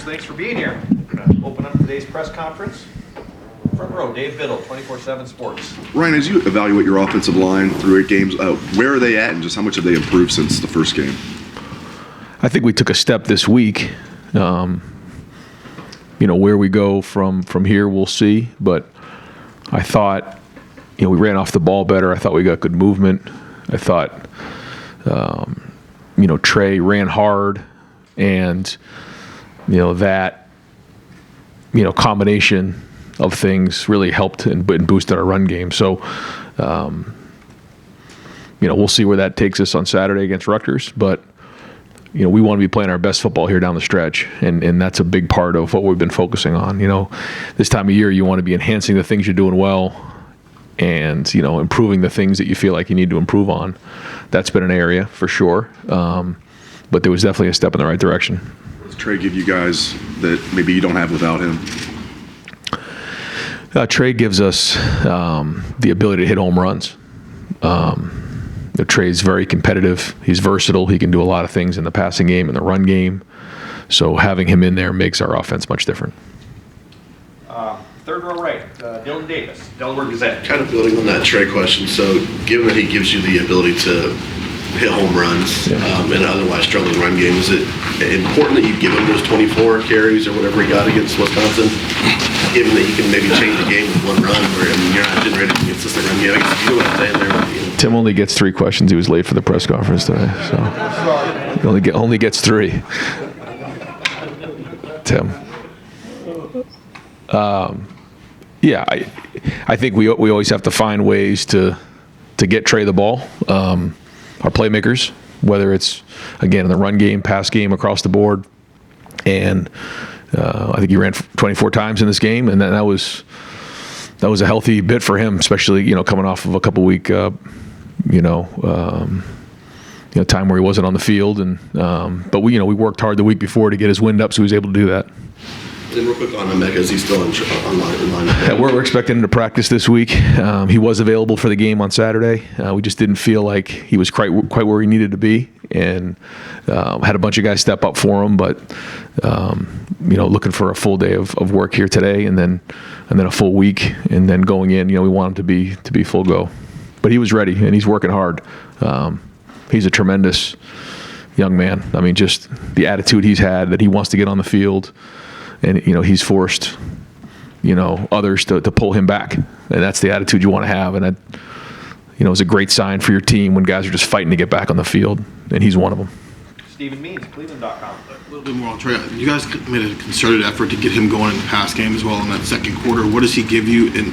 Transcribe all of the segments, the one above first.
thanks for being here. Open up today's press conference. Front row, Dave Biddle, 24/7 Sports. Ryan, as you evaluate your offensive line through 8 games, where are they at and just how much have they improved since the first game? I think we took a step this week. Where we go from here, we'll see. But I thought, we ran off the ball better. I thought we got good movement. I thought, Trey ran hard, and that combination of things really helped and boosted our run game. So, we'll see where that takes us on Saturday against Rutgers. But we want to be playing our best football here down the stretch, and that's a big part of what we've been focusing on. This time of year, you want to be enhancing the things you're doing well, and improving the things that you feel like you need to improve on. That's been an area for sure, but there was definitely a step in the right direction. Does Trey give you guys that maybe you don't have without him? Trey gives us the ability to hit home runs. Trey's very competitive. He's versatile. He can do a lot of things in the passing game and the run game. So having him in there makes our offense much different. Third row right, Dylan Davis, Delaware Gazette. Kind of building on that Trey question, so given that he gives you the ability to hit home runs in an otherwise struggling run game, is it important that you give him those 24 carries or whatever he got against Wisconsin, given that you can maybe change the game with one run where you're not generating a consistent run game? I guess you know what I'm saying there. Tim only gets 3 questions. He was late for the press conference today, so he only gets 3. Tim. I think we always have to find ways to get Trey the ball. Our playmakers, whether it's, again, in the run game, pass game, across the board. And I think he ran 24 times in this game, and that was a healthy bit for him, especially, coming off of a couple week, time where he wasn't on the field. And but we worked hard the week before to get his wind up, so he was able to do that. And real quick on Emeka, is he still online? Yeah, we're expecting him to practice this week. He was available for the game on Saturday. We just didn't feel like he was quite where he needed to be, and had a bunch of guys step up for him. But looking for a full day of work here today, and then a full week, and then going in. We want him to be full go. But he was ready, and he's working hard. He's a tremendous young man. I mean, just the attitude he's had, that he wants to get on the field. And, he's forced, others to pull him back. And that's the attitude you want to have. And that, is a great sign for your team when guys are just fighting to get back on the field. And he's one of them. Stephen Means, Cleveland.com. A little bit more on Trey. You guys made a concerted effort to get him going in the pass game as well in that second quarter. What does he give you? And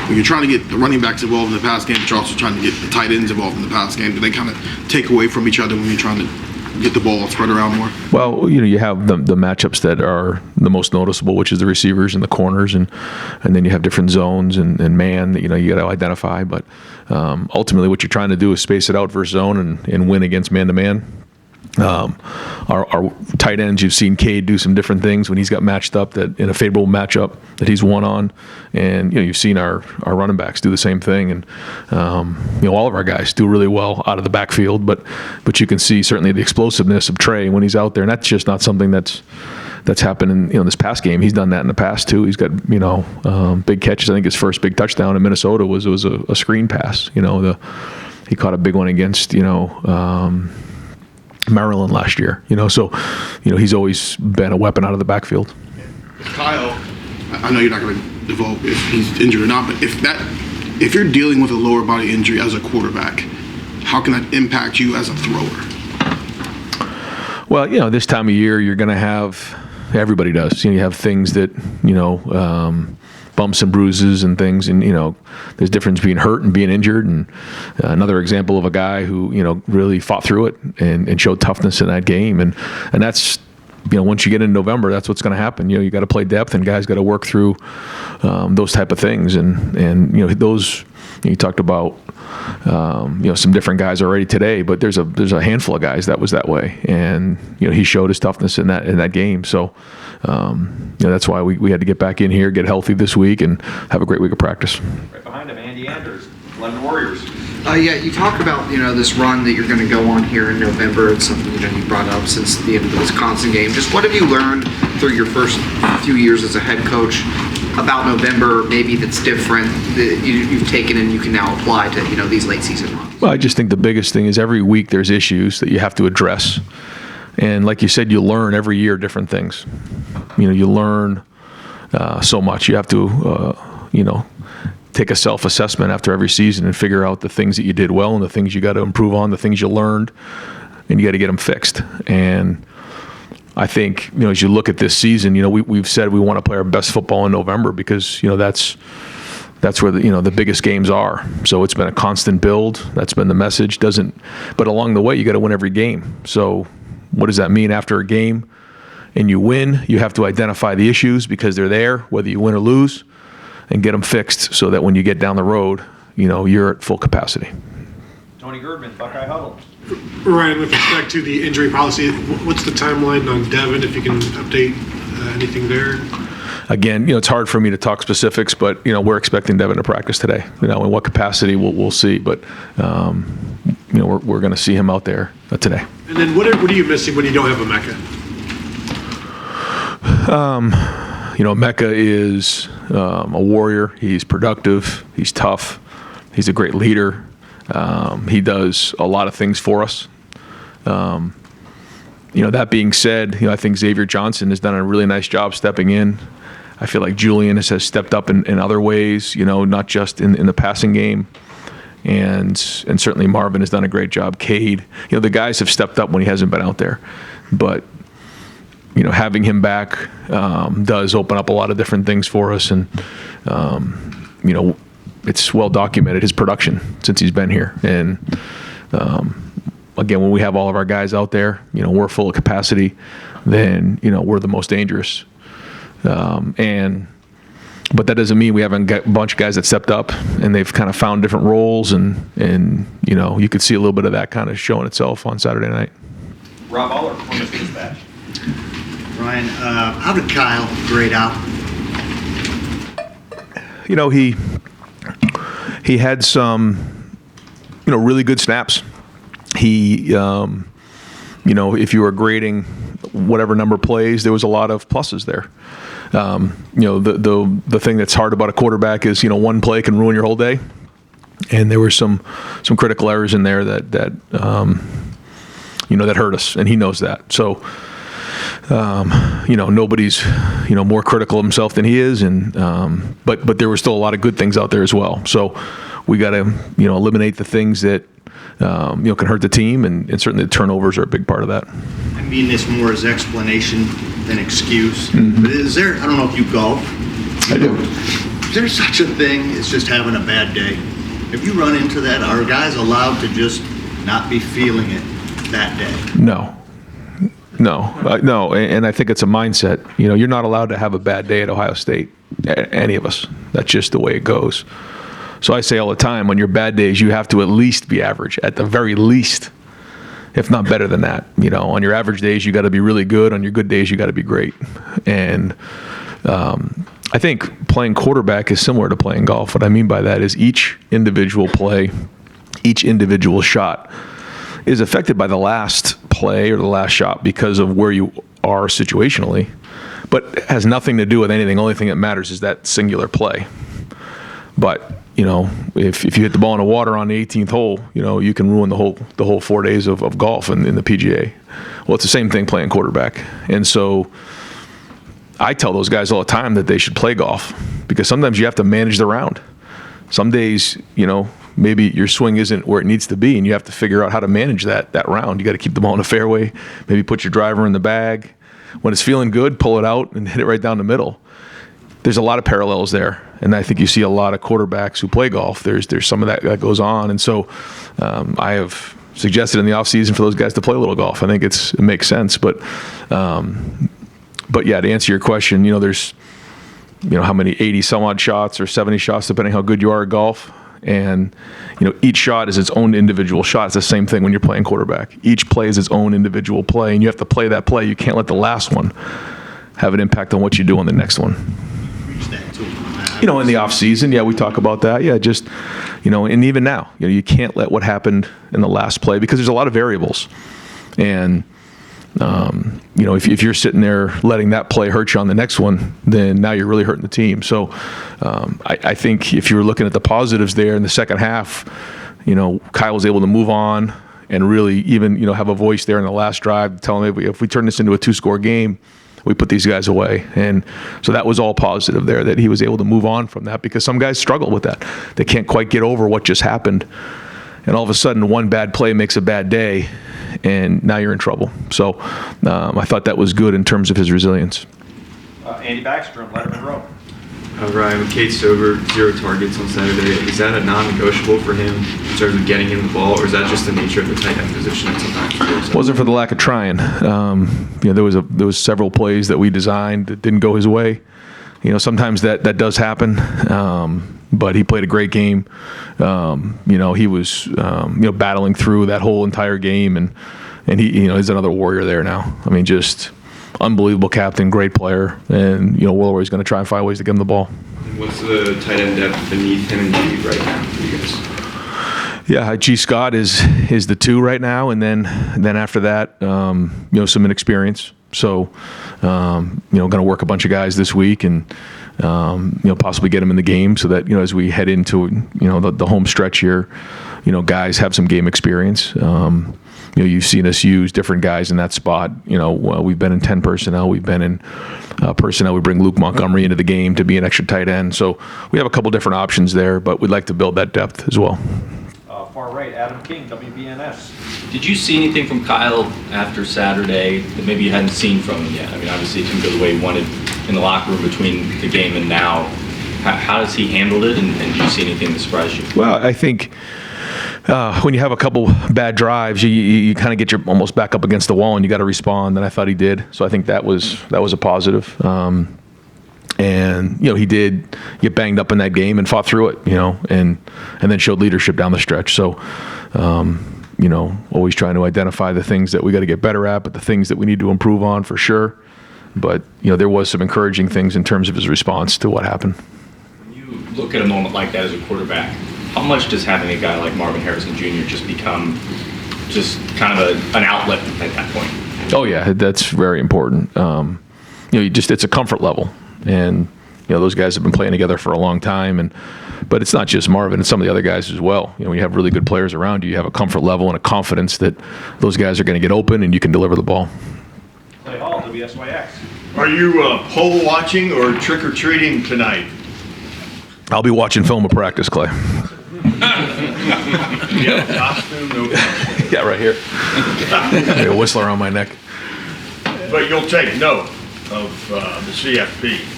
when you're trying to get the running backs involved in the pass game, but you're also trying to get the tight ends involved in the pass game, do they kind of take away from each other when you're trying to get the ball spread around more? Well, you have the matchups that are the most noticeable, which is the receivers and the corners, and then you have different zones and man that you got to identify. But ultimately, what you're trying to do is space it out versus zone and win against man-to-man. Our tight ends, you've seen Cade do some different things when he's got matched up that in a favorable matchup that he's won on, and you've seen our running backs do the same thing, and all of our guys do really well out of the backfield, but you can see certainly the explosiveness of Trey when he's out there, and that's just not something that's happened in this past game. He's done that in the past too. He's got big catches. I think his first big touchdown in Minnesota was a screen pass. He caught a big one against Maryland last year, so he's always been a weapon out of the backfield. Kyle, I know you're not going to divulge if he's injured or not, but if you're dealing with a lower body injury as a quarterback, how can that impact you as a thrower? Well, this time of year you're going to have, everybody does. You have things that bumps and bruises and things, and there's a difference between hurt and being injured. And another example of a guy who really fought through it and showed toughness in that game, and that's once you get in November, that's what's going to happen. You got to play depth, and guys got to work through those type of things, and those you talked about some different guys already today, but there's a handful of guys that was that way, and he showed his toughness in that game. So that's why we had to get back in here, get healthy this week, and have a great week of practice. Right behind him, Andy Andrews, London Warriors. Yeah, you talk about, this run that you're going to go on here in November. It's something, you brought up since the end of the Wisconsin game. Just what have you learned through your first few years as a head coach about November, maybe that's different, that you've taken and you can now apply to, these late season runs? Well, I just think the biggest thing is every week there's issues that you have to address. And like you said, you learn every year different things. You learn so much. You have to, take a self-assessment after every season and figure out the things that you did well and the things you got to improve on, the things you learned, and you got to get them fixed. And I think, as you look at this season, we've said we want to play our best football in November because, that's where the biggest games are. So it's been a constant build. That's been the message. But along the way, you got to win every game. So what does that mean after a game and you win? You have to identify the issues because they're there, whether you win or lose, and get them fixed so that when you get down the road, you're at full capacity. Tony Girdman, Buckeye Huddle. Ryan, with respect to the injury policy, what's the timeline on Devin, if you can update anything there? Again, it's hard for me to talk specifics, but, we're expecting Devin to practice today. In what capacity, we'll see. But, we're going to see him out there today. And then what are you missing when you don't have a Mecca? Mecca is a warrior. He's productive. He's tough. He's a great leader. He does a lot of things for us. That being said, I think Xavier Johnson has done a really nice job stepping in. I feel like Julian has stepped up in other ways, not just in the passing game. And certainly Marvin has done a great job. Cade, the guys have stepped up when he hasn't been out there. But having him back does open up a lot of different things for us. And, it's well documented, his production since he's been here. And, again, when we have all of our guys out there, we're full of capacity, then, we're the most dangerous. But that doesn't mean we haven't got a bunch of guys that stepped up and they've kind of found different roles. And you could see a little bit of that kind of showing itself on Saturday night. Rob Aller, Columbus Dispatch. Ryan, how did Kyle grade out? He had some, really good snaps. He, if you were grading whatever number of plays, there was a lot of pluses there. The thing that's hard about a quarterback is, one play can ruin your whole day. And there were some critical errors in there that that hurt us, and he knows that. So, nobody's, more critical of himself than he is, and but there were still a lot of good things out there as well. So we got to, eliminate the things that can hurt the team, and certainly the turnovers are a big part of that. I mean this more as explanation than excuse. Mm-hmm. But is there? I don't know if you golf. I do. Is there such a thing as just having a bad day? If you run into that, are guys allowed to just not be feeling it that day? No, and I think it's a mindset. You're not allowed to have a bad day at Ohio State, any of us. That's just the way it goes. So I say all the time, on your bad days, you have to at least be average, at the very least, if not better than that. On your average days, you got to be really good. On your good days, you got to be great. And I think playing quarterback is similar to playing golf. What I mean by that is each individual play, each individual shot is affected by the last play or the last shot because of where you are situationally, but it has nothing to do with anything. The only thing that matters is that singular play. But, if you hit the ball in the water on the 18th hole, you can ruin the whole 4 days of golf in the PGA. Well, it's the same thing playing quarterback. And so I tell those guys all the time that they should play golf because sometimes you have to manage the round. Some days, maybe your swing isn't where it needs to be, and you have to figure out how to manage that round. You got to keep the ball in the fairway, maybe put your driver in the bag. When it's feeling good, pull it out and hit it right down the middle. There's a lot of parallels there, and I think you see a lot of quarterbacks who play golf. There's some of that goes on, and so I have suggested in the offseason for those guys to play a little golf. I think it makes sense, but yeah, to answer your question, there's how many 80 some odd shots or 70 shots depending how good you are at golf. And, each shot is its own individual shot. It's the same thing when you're playing quarterback. Each play is its own individual play, and you have to play that play. You can't let the last one have an impact on what you do on the next one. Reach that too. In the off season, yeah, we talk about that. Yeah, just, and even now, you can't let what happened in the last play because there's a lot of variables. And, if you're sitting there letting that play hurt you on the next one, then now you're really hurting the team. So I think if you were looking at the positives there in the second half, Kyle was able to move on and really even, have a voice there in the last drive telling me if we turn this into a 2-score game, we put these guys away. And so that was all positive there, that he was able to move on from that, because some guys struggle with that. They can't quite get over what just happened. And all of a sudden, one bad play makes a bad day, and now you're in trouble. So I thought that was good in terms of his resilience. Andy Backstrom, Letterman Row. Ryan, with Cade Stover, 0 targets on Saturday, is that a non-negotiable for him in terms of getting him the ball, or is that just the nature of the tight end position that sometimes wasn't for the lack of trying. There was several plays that we designed that didn't go his way. Sometimes that does happen. But he played a great game. He was battling through that whole entire game, and he he's another warrior there now. I mean, just unbelievable captain, great player, and we're always going to try and find ways to get him the ball. What's the tight end depth beneath him and G right now for you guys? Yeah, G. Scott is the 2 right now, and then after that, some inexperience. So, going to work a bunch of guys this week and. Possibly get them in the game so that, as we head into, the home stretch here, guys have some game experience. You've seen us use different guys in that spot. We've been in 10 personnel. We've been in personnel. We bring Luke Montgomery into the game to be an extra tight end. So we have a couple different options there, but we'd like to build that depth as well. Far right, Adam King, WBNS. Did you see anything from Kyle after Saturday that maybe you hadn't seen from him yet? I mean, obviously it didn't go the way he wanted in the locker room between the game and now. How has he handled it, and did you see anything that surprised you? Well, I think when you have a couple bad drives, you kind of get your almost back up against the wall and you got to respond, and I thought he did. So I think that was a positive. And he did get banged up in that game and fought through it, and then showed leadership down the stretch. So, always trying to identify the things that we got to get better at, but the things that we need to improve on for sure. But there was some encouraging things in terms of his response to what happened. When you look at a moment like that as a quarterback, how much does having a guy like Marvin Harrison Jr. just become just kind of an outlet at that point? Oh yeah, that's very important. It's a comfort level. And those guys have been playing together for a long time, but it's not just Marvin; it's some of the other guys as well. When you have really good players around you, you have a comfort level and a confidence that those guys are going to get open and you can deliver the ball. Clay Hall, WSYX. Are you pole watching or trick or treating tonight? I'll be watching film of practice, Clay. Yeah, costume, no costume. Yeah, right here. A whistler on my neck. But you'll take note of the CFP.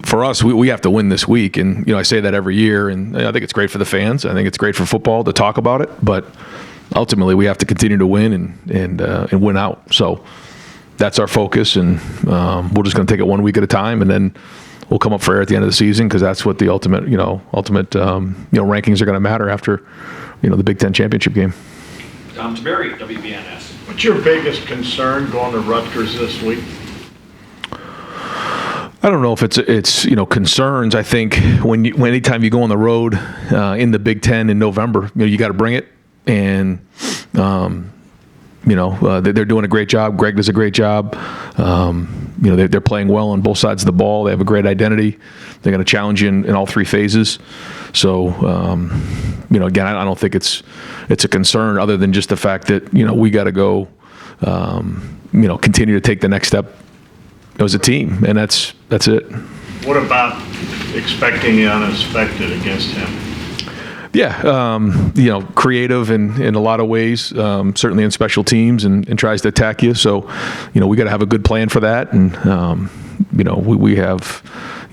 For us, we have to win this week, and I say that every year, and I think it's great for the fans. I think it's great for football to talk about it, but ultimately we have to continue to win and win out. So that's our focus, and we're just going to take it one week at a time, and then we'll come up for air at the end of the season, because that's what the ultimate rankings are going to matter after the Big Ten championship game. Tom Tiberi, WBNS. What's your biggest concern going to Rutgers this week? I don't know if it's concerns. I think anytime you go on the road in the Big Ten in November, you got to bring it, and they're doing a great job. Greg does a great job. They're playing well on both sides of the ball. They have a great identity. They're going to challenge you in all 3 phases. So, again, I don't think it's a concern other than just the fact that, we got to go, continue to take the next step as a team, and that's it. What about expecting the unexpected against him? Yeah, creative in a lot of ways, certainly in special teams, and tries to attack you. So, we got to have a good plan for that. And, we have,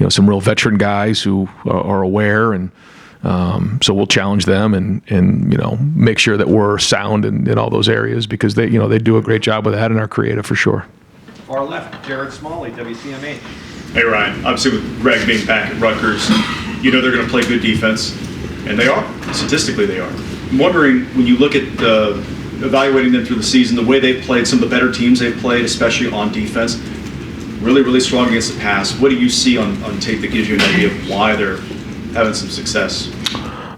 some real veteran guys who are aware, and so we'll challenge them and make sure that we're sound in all those areas, because they do a great job with that and are creative for sure. Far left, Jared Smalley, WCMA. Hey, Ryan. Obviously, with Greg being back at Rutgers, they're going to play good defense, and they are. Statistically, they are. I'm wondering, when you look at evaluating them through the season, the way they've played, some of the better teams they've played, especially on defense, really, really strong against the pass. What do you see on tape that gives you an idea of why they're having some success?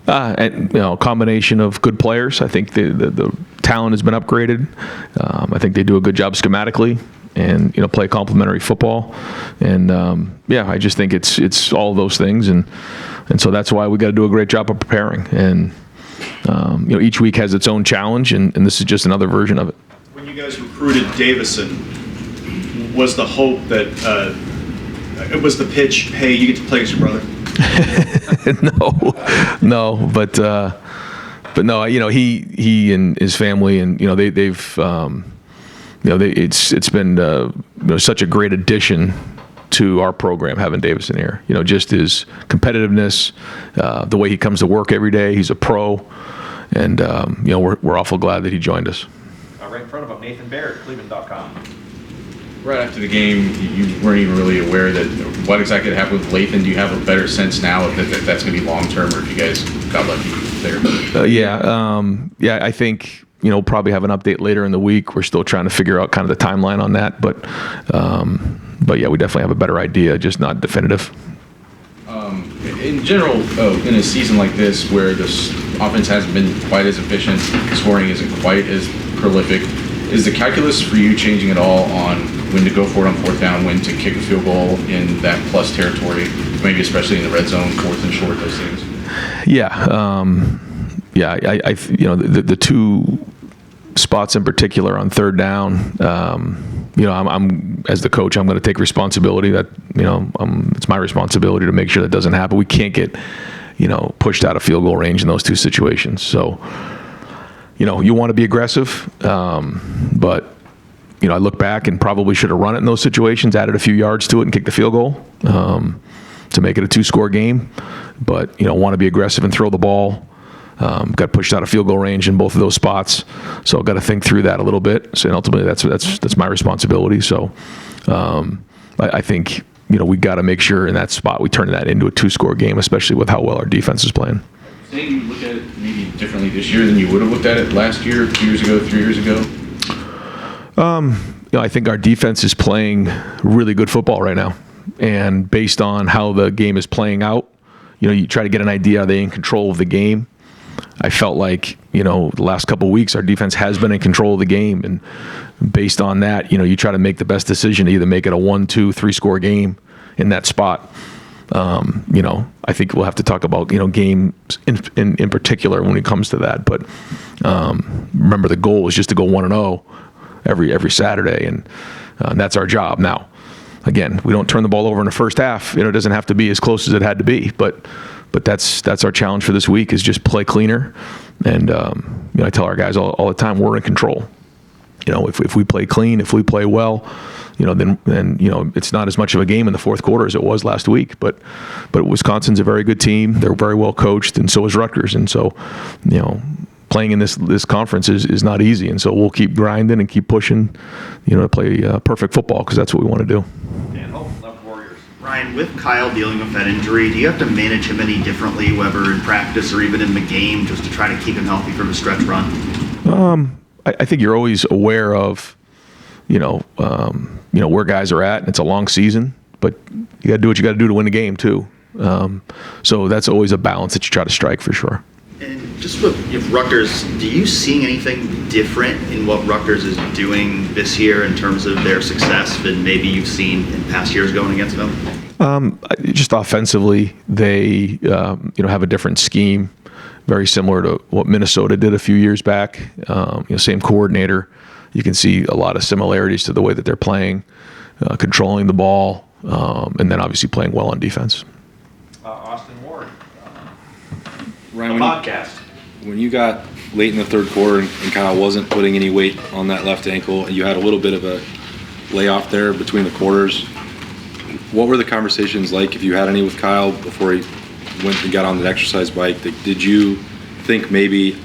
And, a combination of good players. I think the talent has been upgraded. I think they do a good job schematically and, play complementary football. And, I just think it's all of those things. And so that's why we got to do a great job of preparing. And, each week has its own challenge, and this is just another version of it. When you guys recruited Davison, was the hope that it was the pitch, hey, you get to play against your brother? No, but no, he and his family, and they've it's been such a great addition to our program having Davison here. Just his competitiveness, the way he comes to work every day. He's a pro, and we're awful glad that he joined us. Right in front of him, Nathan Baird, Cleveland.com. Right after the game, you weren't even really aware that what exactly happened with Lathan. Do you have a better sense now if that's going to be long-term, or if you guys got lucky there? I think, probably have an update later in the week. We're still trying to figure out kind of the timeline on that, but yeah, we definitely have a better idea, just not definitive. In general, in a season like this where this offense hasn't been quite as efficient, scoring isn't quite as prolific, is the calculus for you changing at all on when to go for it on fourth down, when to kick a field goal in that plus territory, maybe especially in the red zone, fourth and short, those things? The two spots in particular on third down, I'm as the coach, I'm going to take responsibility that, it's my responsibility to make sure that doesn't happen. We can't get, pushed out of field goal range in those two situations. So, you want to be aggressive, but, I look back and probably should have run it in those situations, added a few yards to it and kicked the field goal to make it a 2-score game. But, want to be aggressive and throw the ball. Got pushed out of field goal range in both of those spots, so I've got to think through that a little bit. So, and ultimately, that's my responsibility. So, I think we got to make sure in that spot we turn that into a 2-score game, especially with how well our defense is playing. Saying you look at it maybe differently this year than you would have looked at it last year, 2 years ago, 3 years ago. I think our defense is playing really good football right now, and based on how the game is playing out, you try to get an idea, are they in control of the game? I felt like, the last couple of weeks, our defense has been in control of the game. And based on that, you try to make the best decision to either make it a 1, 2, 3-score game in that spot. I think we'll have to talk about, games in particular when it comes to that. But remember, the goal is just to go 1-0 every Saturday. And that's our job. Now, again, we don't turn the ball over in the first half. It doesn't have to be as close as it had to be. But that's our challenge for this week, is just play cleaner. And I tell our guys all the time, we're in control. If we play clean, if we play well, then it's not as much of a game in the fourth quarter as it was last week. But Wisconsin's a very good team. They're very well coached, and so is Rutgers. And so, playing in this conference is not easy. And so we'll keep grinding and keep pushing, to play perfect football, because that's what we want to do. Ryan, with Kyle dealing with that injury, do you have to manage him any differently, whether in practice or even in the game, just to try to keep him healthy for the stretch run? I think you're always aware of, where guys are at, and it's a long season, but you got to do what you got to do to win the game too. So that's always a balance that you try to strike, for sure. And just with Rutgers, do you see anything different in what Rutgers is doing this year in terms of their success than maybe you've seen in past years going against them? Just offensively, they have a different scheme, very similar to what Minnesota did a few years back. Same coordinator. You can see a lot of similarities to the way that they're playing, controlling the ball, and then obviously playing well on defense. Austin Ward, Ryan, podcast. When you got late in the third quarter and Kyle wasn't putting any weight on that left ankle, and you had a little bit of a layoff there between the quarters, what were the conversations like, if you had any, with Kyle before he went and got on the exercise bike? Did you think maybe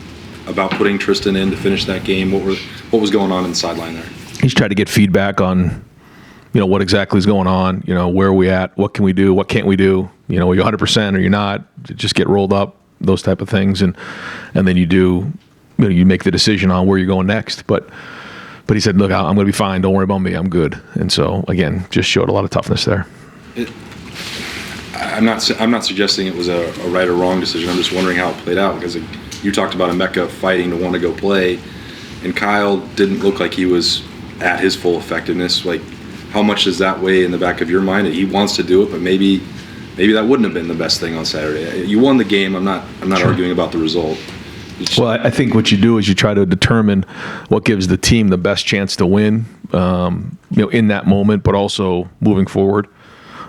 about putting Tristan in to finish that game? What was going on the sideline there? He's tried to get feedback on, what exactly is going on, where are we at, what can we do, what can't we do, are you 100% or you're not, just get rolled up, those type of things. And then you do, you make the decision on where you're going next. But he said, look, I'm going to be fine. Don't worry about me. I'm good. And so, again, just showed a lot of toughness there. I'm not suggesting it was a right or wrong decision. I'm just wondering how it played out, because you talked about Emeka fighting to want to go play, and Kyle didn't look like he was at his full effectiveness. Like, how much does that weigh in the back of your mind that he wants to do it, but maybe that wouldn't have been the best thing on Saturday? You won the game. I'm not Sure. arguing about the result. Well, I think what you do is you try to determine what gives the team the best chance to win, in that moment, but also moving forward.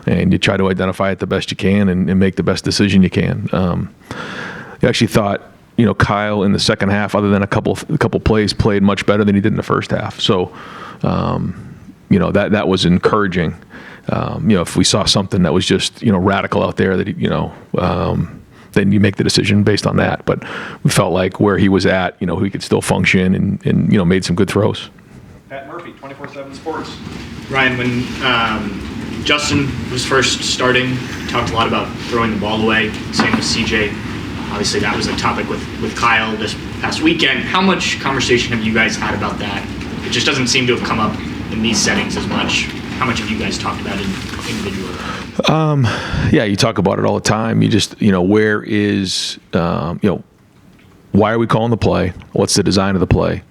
And you try to identify it the best you can and make the best decision you can. I actually thought, Kyle in the second half, other than a couple plays, played much better than he did in the first half. So, that was encouraging. If we saw something that was just, radical out there, that, then you make the decision based on that. But we felt like where he was at, he could still function and made some good throws. Pat Murphy, 24/7 Sports. Ryan, when Justin was first starting, you talked a lot about throwing the ball away. Same with CJ. Obviously, that was a topic with Kyle this past weekend. How much conversation have you guys had about that? It just doesn't seem to have come up in these settings as much. How much have you guys talked about it individually? Yeah, you talk about it all the time. You just, where is, why are we calling the play? What's the design of the play?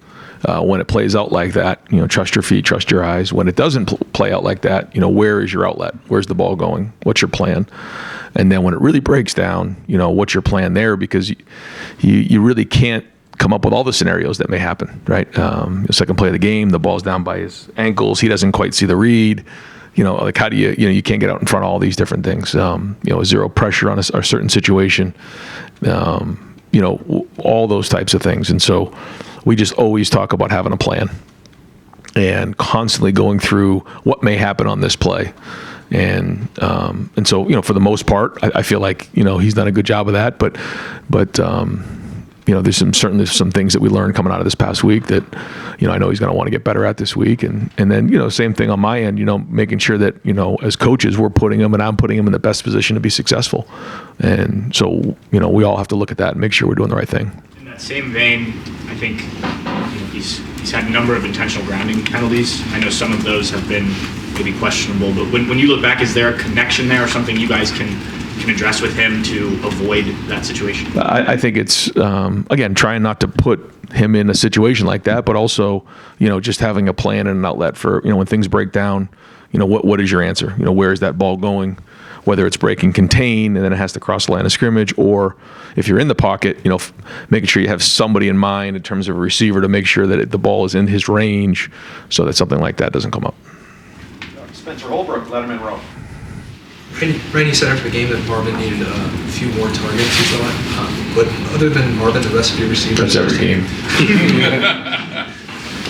When it plays out like that, trust your feet, trust your eyes. When it doesn't play out like that, where is your outlet? Where's the ball going? What's your plan? And then when it really breaks down, what's your plan there? Because you really can't come up with all the scenarios that may happen, right? Second play of the game, the ball's down by his ankles. He doesn't quite see the read. Like how do you can't get out in front of all these different things. Zero pressure on a certain situation. All those types of things. And so we just always talk about having a plan and constantly going through what may happen on this play. And so, for the most part, I feel like, he's done a good job of that, but there's certainly some things that we learned coming out of this past week that, I know he's going to want to get better at this week. And then, same thing on my end, making sure that, as coaches, we're putting him and I'm putting him in the best position to be successful. And so, we all have to look at that and make sure we're doing the right thing. In that same vein, I think he's had a number of intentional grounding penalties. I know some of those have been maybe questionable, but when you look back, is there a connection there or something you guys can address with him to avoid that situation? I think it's, again, trying not to put him in a situation like that, but also, just having a plan and an outlet for, when things break down, what is your answer? Where is that ball going? Whether it's breaking contain and then it has to cross the line of scrimmage, or if you're in the pocket, making sure you have somebody in mind in terms of a receiver to make sure that the ball is in his range so that something like that doesn't come up. Spencer Holbrook, Letterman Row. Randy said after the game that Marvin needed a few more targets, he thought. But other than Marvin, the rest of your receivers... That's every game.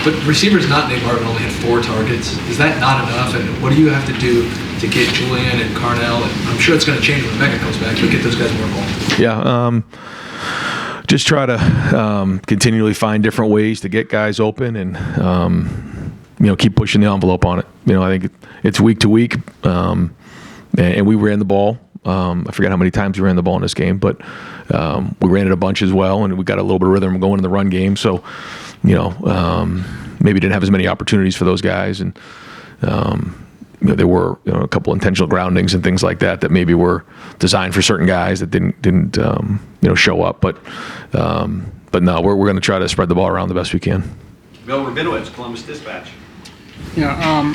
But receivers not named Marvin only had 4 targets. Is that not enough? And what do you have to do to get Julian and Carnell? And I'm sure it's going to change when Becca comes back, but get those guys more involved. Yeah. Just try to continually find different ways to get guys open and, keep pushing the envelope on it. I think it's week to week. And we ran the ball. I forget how many times we ran the ball in this game, but we ran it a bunch as well, and we got a little bit of rhythm going in the run game. So, maybe didn't have as many opportunities for those guys, and there were a couple intentional groundings and things like that maybe were designed for certain guys that didn't show up. But no, we're going to try to spread the ball around the best we can. Bill Rabinowitz, Columbus Dispatch. Yeah.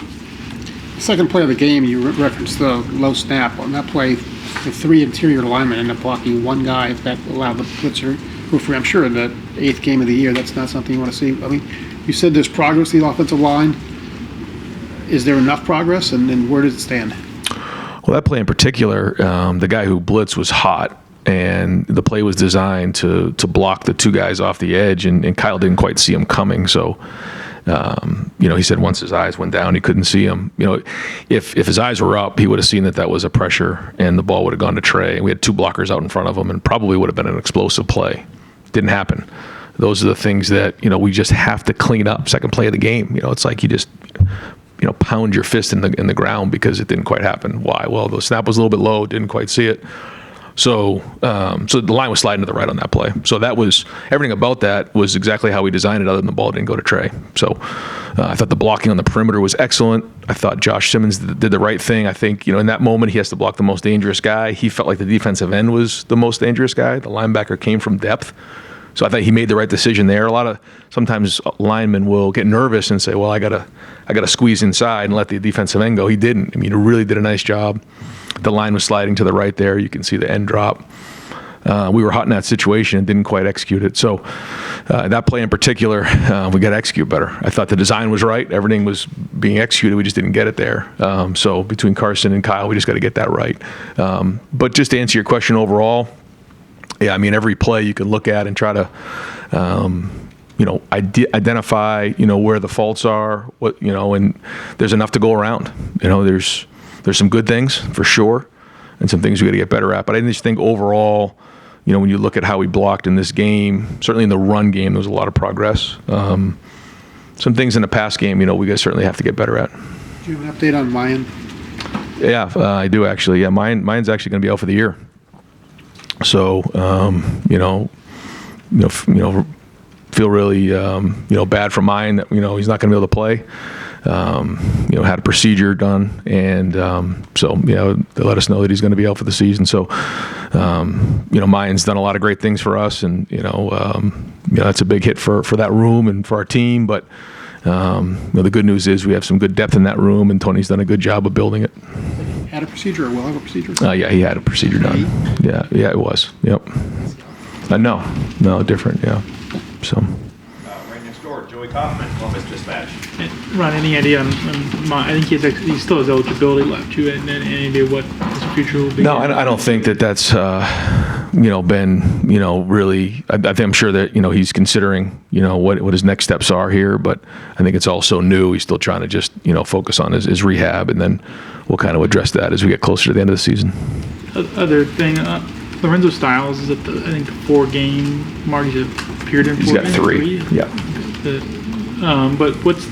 Second play of the game, you referenced the low snap. On that play, the 3 interior linemen ended up blocking 1 guy that allowed the blitzer. I'm sure in the 8th game of the year, that's not something you want to see. I mean, you said there's progress in the offensive line. Is there enough progress, and where does it stand? Well, that play in particular, the guy who blitzed was hot, and the play was designed to block the 2 guys off the edge, and Kyle didn't quite see him coming, so... he said once his eyes went down, he couldn't see him. If his eyes were up, he would have seen that was a pressure and the ball would have gone to Trey. And we had 2 blockers out in front of him and probably would have been an explosive play. Didn't happen. Those are the things that, we just have to clean up. Second play of the game, it's like you just, pound your fist in the ground because it didn't quite happen. Why? Well, the snap was a little bit low, didn't quite see it. So so the line was sliding to the right on that play. So that was everything about that was exactly how we designed it, other than the ball didn't go to Trey. So I thought the blocking on the perimeter was excellent. I thought Josh Simmons did the right thing. I think, in that moment he has to block the most dangerous guy. He felt like the defensive end was the most dangerous guy. The linebacker came from depth. So I thought he made the right decision there. Sometimes linemen will get nervous and say, well, I gotta squeeze inside and let the defensive end go. He didn't. I mean, he really did a nice job. The line was sliding to the right there. You can see the end drop. We were hot in that situation and didn't quite execute it. So that play in particular, we got to execute better. I thought the design was right. Everything was being executed. We just didn't get it there. So between Carson and Kyle, we just got to get that right. But just to answer your question overall, yeah, I mean, every play you can look at and try to, identify, where the faults are, and there's enough to go around. There's some good things for sure, and some things we got to get better at. But I just think overall, when you look at how we blocked in this game, certainly in the run game, there was a lot of progress. Some things in the pass game, we guys certainly have to get better at. Do you have an update on Mayan? Yeah, I do actually. Yeah, Mayan's actually going to be out for the year. So, feel really, bad for Mayan that, he's not going to be able to play. Had a procedure done, and they let us know that he's going to be out for the season. So, Mayan's done a lot of great things for us, and that's a big hit for that room and for our team. But the good news is we have some good depth in that room, and Tony's done a good job of building it. Had a procedure, or will have a procedure? Yeah, he had a procedure done. Yeah, it was. Yep. No, different. Yeah. So. Right next door, Joey Kaufman, Columbus Dispatch. Ron, any idea on I think he still has eligibility left to it, and then any idea what his future will be? No, I don't think that's been really. I'm sure that he's considering what his next steps are here, but I think it's all so new. He's still trying to just focus on his rehab, and then we'll kind of address that as we get closer to the end of the season. Other thing, Lorenzo Styles is at the 4-game mark. He's appeared in 4 He's got games, 3. Yeah. But what's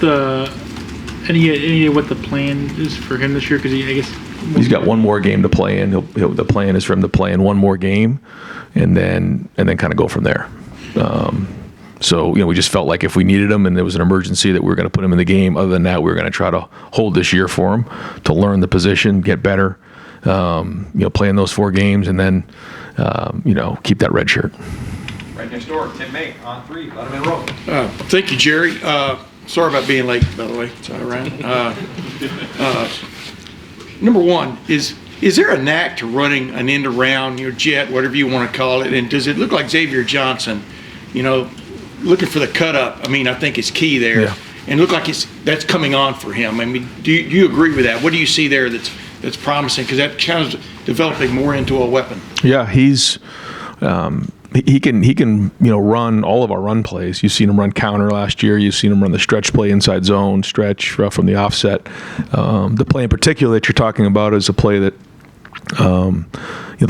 any idea what the plan is for him this year? Because I guess he's got one more game to play in. The plan is for him to play in one more game, and then kind of go from there. So we just felt like if we needed him and there was an emergency that we were going to put him in the game. Other than that, we were going to try to hold this year for him to learn the position, get better, play in those 4 games, and then keep that red shirt. Right next door, Tim May on 3, Letterman Road. Thank you, Jerry. Sorry about being late, by the way. Sorry, Ryan. Number one, is there a knack to running an end around, jet, whatever you want to call it? And does it look like Xavier Johnson, looking for the cut up? I mean, I think it's key there. Yeah. And look like that's coming on for him. I mean, do you agree with that? What do you see there that's promising? Because that kind of developing more into a weapon. Yeah, he's he can run all of our run plays. You've seen him run counter last year. You've seen him run the stretch play, inside zone stretch from the offset. The play in particular that you're talking about is a play that the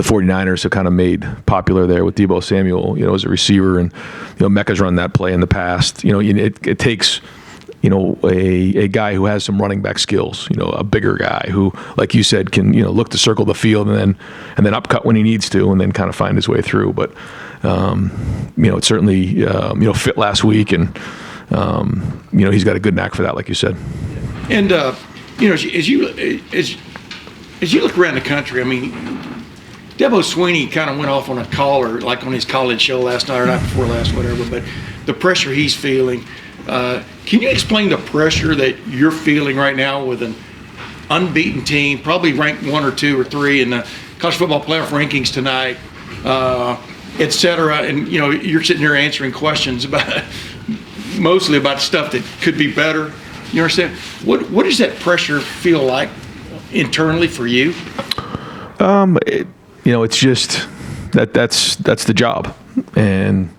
49ers have kind of made popular there with Deebo Samuel, as a receiver, and Mecca's run that play in the past. It takes a guy who has some running back skills, a bigger guy who, like you said, can look to circle the field and then upcut when he needs to, and then kind of find his way through. But it certainly fit last week, and he's got a good knack for that, like you said. And as you look around the country, I mean, Debo Sweeney kind of went off on a caller, like on his college show last night or night before last, whatever. But the pressure he's feeling. Can you explain the pressure that you're feeling right now with an unbeaten team, probably ranked 1 or 2 or 3 in the college football playoff rankings tonight, et cetera, and you're sitting there answering questions mostly about stuff that could be better. You understand? What does that pressure feel like internally for you? It's just that's the job, and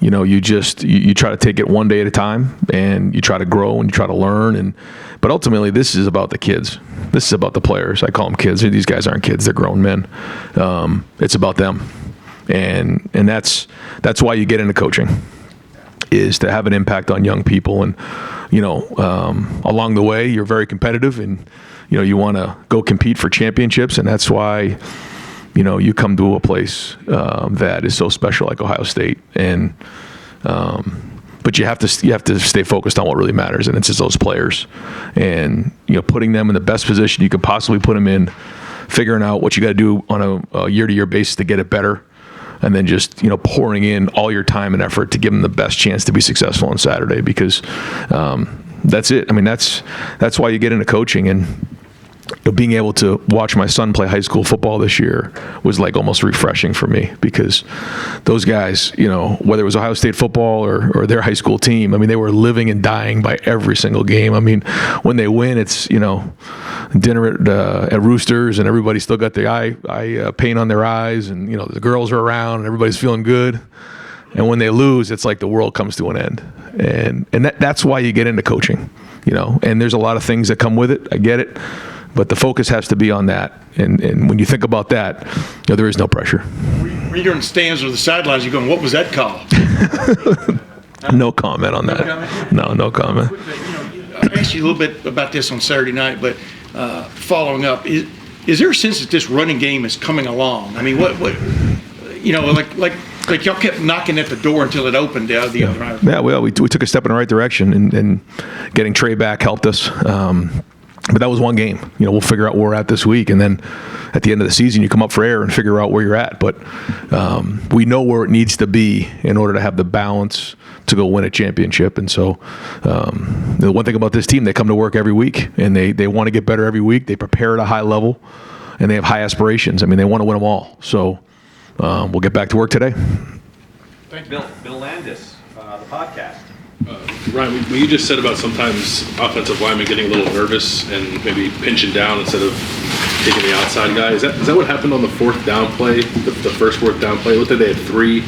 you try to take it one day at a time, and you try to grow and you try to learn, but ultimately this is about the kids. This is about the players. I call them kids. These guys aren't kids; they're grown men. It's about them, and that's why you get into coaching, is to have an impact on young people. And along the way, you're very competitive, and you want to go compete for championships, and that's why you come to a place that is so special like Ohio State, and but you have to stay focused on what really matters, and it's just those players, and putting them in the best position you could possibly put them in, figuring out what you got to do on a year-to-year basis to get it better, and then just pouring in all your time and effort to give them the best chance to be successful on Saturday, because that's it. I mean, that's why you get into coaching. And being able to watch my son play high school football this year was like almost refreshing for me, because those guys, whether it was Ohio State football or their high school team, I mean, they were living and dying by every single game. I mean, when they win, it's, dinner at Roosters, and everybody's still got the eye paint on their eyes, and, the girls are around and everybody's feeling good. And when they lose, it's like the world comes to an end. And that's why you get into coaching, and there's a lot of things that come with it. I get it. But the focus has to be on that. And when you think about that, there is no pressure. When you're in the stands or the sidelines, you're going, what was that call? No comment on that. No comment. I asked you a little bit about this on Saturday night, but following up, is there a sense that this running game is coming along? I mean, what like y'all kept knocking at the door until it opened the other night. Yeah, well, we took a step in the right direction, and getting Trey back helped us. But that was one game. We'll figure out where we're at this week, and then at the end of the season, you come up for air and figure out where you're at. But we know where it needs to be in order to have the balance to go win a championship. And so the one thing about this team, they come to work every week, and they want to get better every week. They prepare at a high level, and they have high aspirations. I mean, they want to win them all. So we'll get back to work today. Thank you. Bill Landis, the podcast. Ryan, what you just said about sometimes offensive linemen getting a little nervous and maybe pinching down instead of taking the outside guy, is that what happened on the fourth down play, the first fourth down play? It looked like they had 3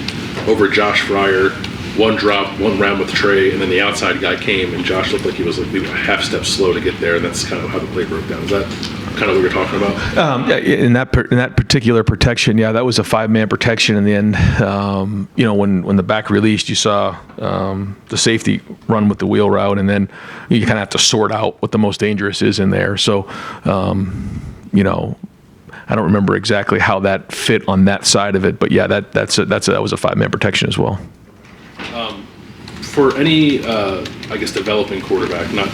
over Josh Fryer, 1 drop, 1 round with Trey, and then the outside guy came, and Josh looked like he was maybe a half step slow to get there, and that's kind of how the play broke down. Is that kind of what you're talking about? Yeah, in that particular protection, yeah, that was a 5-man protection in the end. When the back released, you saw the safety run with the wheel route, and then you kind of have to sort out what the most dangerous is in there. So, I don't remember exactly how that fit on that side of it, but yeah, that was a 5-man protection as well. For any, developing quarterback, not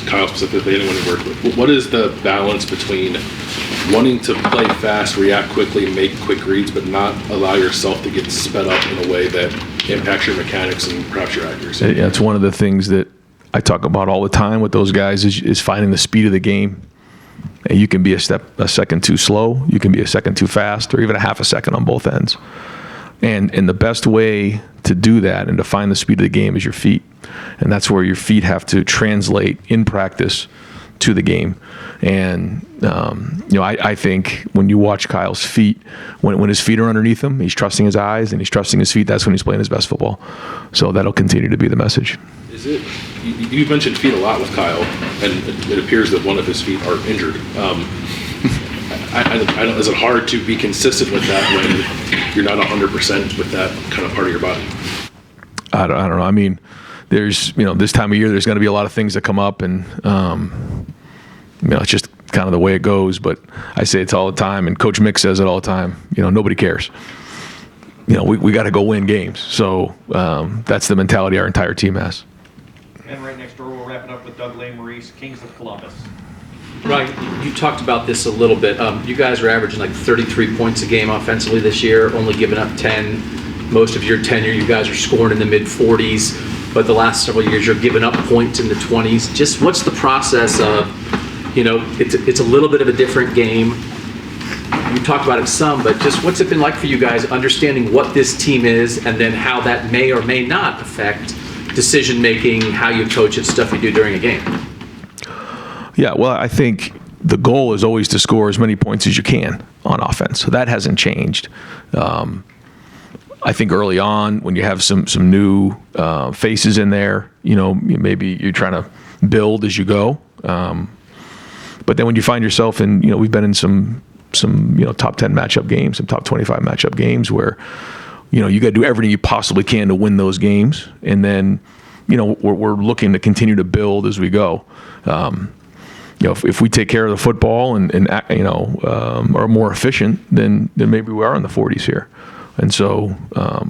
Kyle specifically, anyone you work with, what is the balance between wanting to play fast, react quickly, make quick reads, but not allow yourself to get sped up in a way that impacts your mechanics and perhaps your accuracy? Yeah, it's one of the things that I talk about all the time with those guys is finding the speed of the game. And you can be a second too slow, you can be a second too fast, or even a half a second on both ends. And the best way to do that and to find the speed of the game is your feet. And that's where your feet have to translate in practice to the game. And, I think when you watch Kyle's feet, when his feet are underneath him, he's trusting his eyes and he's trusting his feet. That's when he's playing his best football. So that'll continue to be the message. Is it? You've mentioned feet a lot with Kyle, and it appears that one of his feet are injured. Is it hard to be consistent with that when you're not 100% with that kind of part of your body? I don't know. I mean, there's, this time of year, there's going to be a lot of things that come up, and, it's just kind of the way it goes. But I say it all the time, and Coach Mick says it all the time. Nobody cares. We got to go win games. So that's the mentality our entire team has. And right next door, we're wrapping up with Doug Maurice, Kings of Columbus. Right, you talked about this a little bit. You guys are averaging like 33 points a game offensively this year, only giving up 10. Most of your tenure, you guys are scoring in the mid-40s, but the last several years, you're giving up points in the 20s. Just what's the process of, it's a little bit of a different game. You talked about it some, but just what's it been like for you guys understanding what this team is and then how that may or may not affect decision-making, how you coach it, stuff you do during a game? Yeah, well, I think the goal is always to score as many points as you can on offense. So that hasn't changed. I think early on, when you have some new faces in there, maybe you're trying to build as you go. But then when you find yourself in, we've been in some top 10 matchup games, some top 25 matchup games where, you got to do everything you possibly can to win those games. And then, we're looking to continue to build as we go. if we take care of the football and are more efficient, then maybe we are in the 40s here. And so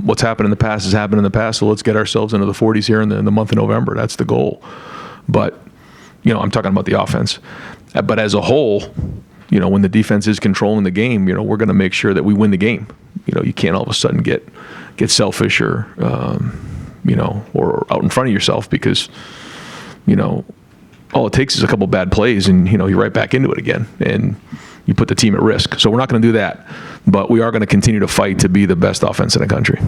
what's happened in the past has happened in the past. So let's get ourselves into the 40s here in the month of November. That's the goal. But, I'm talking about the offense. But as a whole, when the defense is controlling the game, we're going to make sure that we win the game. You can't all of a sudden get selfish or out in front of yourself because, all it takes is a couple bad plays and, you're right back into it again and you put the team at risk. So we're not going to do that, but we are going to continue to fight to be the best offense in the country.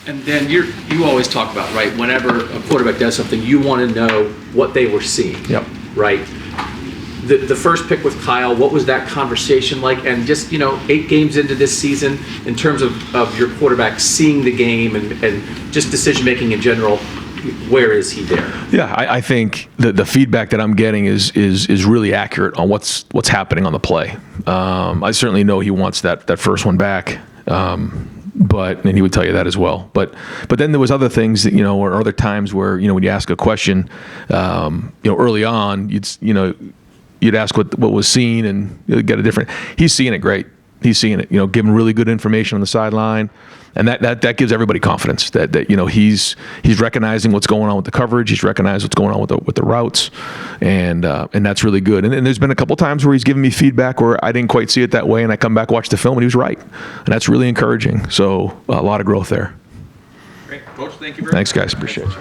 And then you always talk about, right, whenever a quarterback does something, you want to know what they were seeing. Yep. Right? The first pick with Kyle, what was that conversation like? And just, 8 games into this season, in terms of your quarterback seeing the game and just decision-making in general, where is he there? Yeah, I think the feedback that I'm getting is really accurate on what's happening on the play. I certainly know he wants that first one back, and he would tell you that as well. But then there was other things that, or other times where, when you ask a question, early on, you'd ask what was seen and you'd get a different. He's seeing it great. He's seeing it. Giving really good information on the sideline. And that gives everybody confidence that he's recognizing what's going on with the coverage. He's recognized what's going on with the routes, and that's really good. And there's been a couple times where he's given me feedback where I didn't quite see it that way, and I come back, watch the film, and he was right, and that's really encouraging. So a lot of growth there. Great, Coach. Thank you very much. Thanks, guys. Appreciate it.